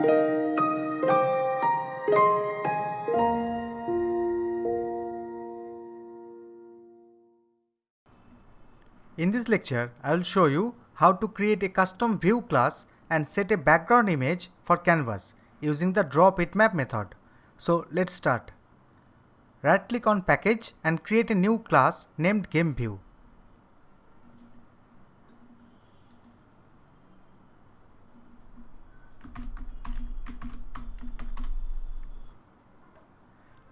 In this lecture, I will show you how to create a custom view class and set a background image for canvas using the draw bitmap method. So let's start. Right click on package and create a new class named GameView.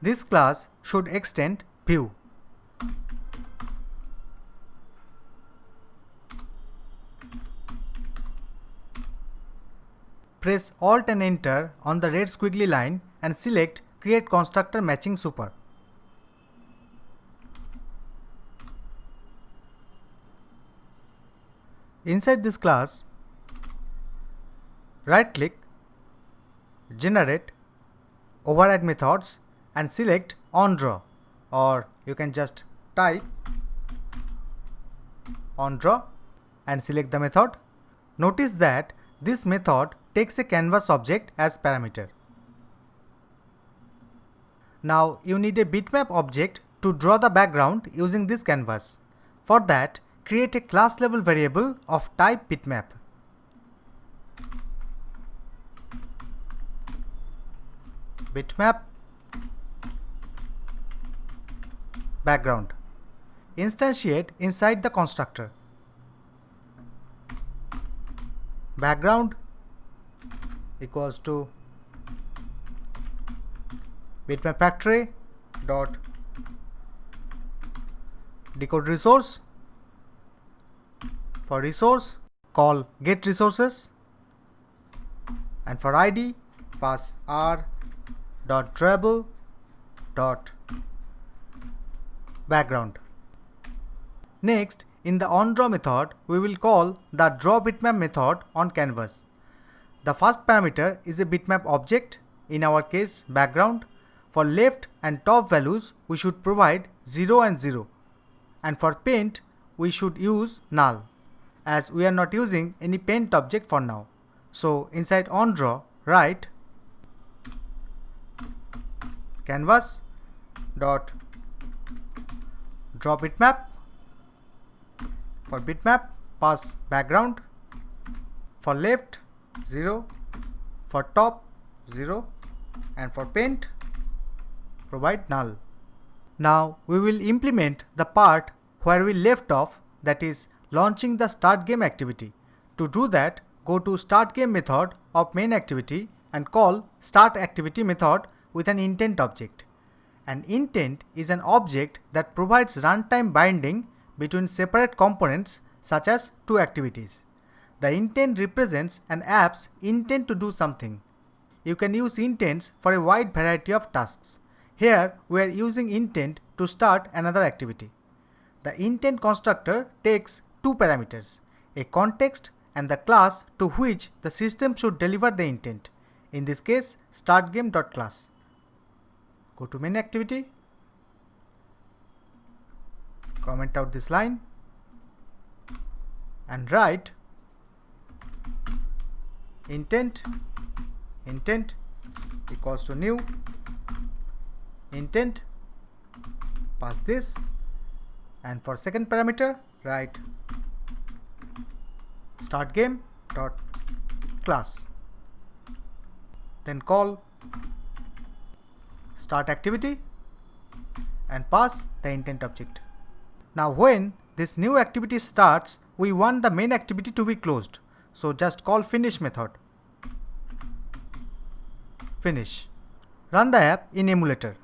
This class should extend view. Press Alt and Enter on the red squiggly line and select Create Constructor Matching Super. Inside this class, right-click, Generate, Override Methods and select OnDraw, or you can just type OnDraw and select the method. Notice that this method takes a canvas object as parameter. Now you need a bitmap object to draw the background using this canvas. For that, create a class level variable of type bitmap. Bitmap background. Instantiate inside the constructor. Background equals to bitmap factory dot decode resource. For resource, call get resources, and for ID, pass r dot drawable dot background. Next, in the onDraw method, we will call the draw bitmap method on canvas. The first parameter is a bitmap object, in our case background. For left and top values, we should provide 0 and 0, and for paint, we should use null, as we are not using any paint object for now. So inside onDraw, write canvas dot draw bitmap. For bitmap, pass background. For left, 0. For top, 0. And for paint, provide null. Now we will implement the part where we left off, that is launching the start game activity. To do that, go to start game method of main activity and call start activity method with an intent object. An intent is an object that provides runtime binding between separate components such as two activities. The intent represents an app's intent to do something. You can use intents for a wide variety of tasks. Here we are using intent to start another activity. The intent constructor takes two parameters, a context and the class to which the system should deliver the intent. In this case, startGame.class. Go to main activity, comment out this line and write intent equals to new intent, pass this, and for second parameter write startGame.class. Then call start activity and pass the intent object. Now when this new activity starts, we want the main activity to be closed. So just call finish method. Finish. Run the app in emulator.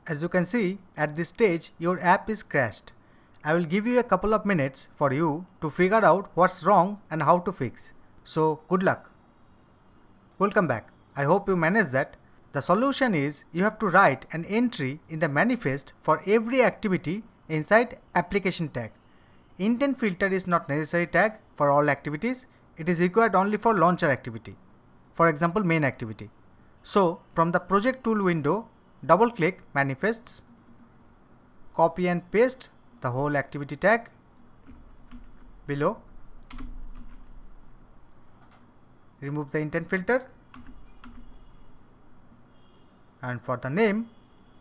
As you can see, at this stage your app is crashed. I will give you a couple of minutes for you to figure out what's wrong and how to fix. So good luck. Welcome back. I hope you managed that. The solution is you have to write an entry in the manifest for every activity inside application tag. Intent filter is not necessary tag for all activities. It is required only for launcher activity. For example, main activity. So from the project tool window, double click manifests, copy and paste the whole activity tag below. Remove the intent filter, and for the name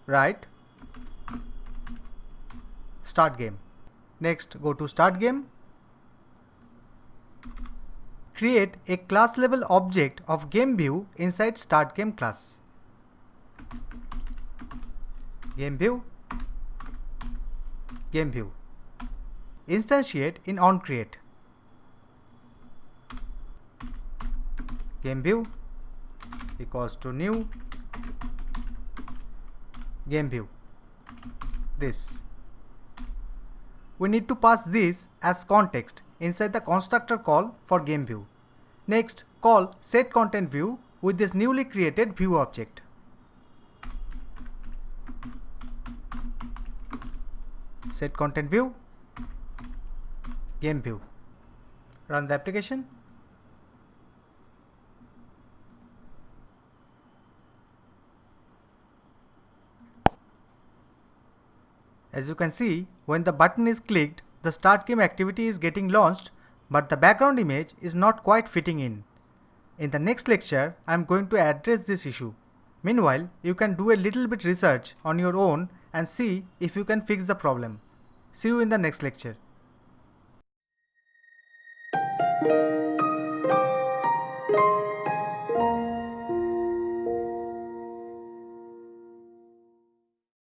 write start game. Next, go to start game. Create a class level object of game view inside start game class. Game view, game view. Instantiate in onCreate. Game view equals to new game view. This. We need to pass this as context inside the constructor call for game view. Next, call setContentView with this newly created view object. setContentView, game view. Run the application. As you can see, when the button is clicked, the start game activity is getting launched, but the background image is not quite fitting in. In the next lecture, I am going to address this issue. Meanwhile, you can do a little bit research on your own and see if you can fix the problem. See you in the next lecture.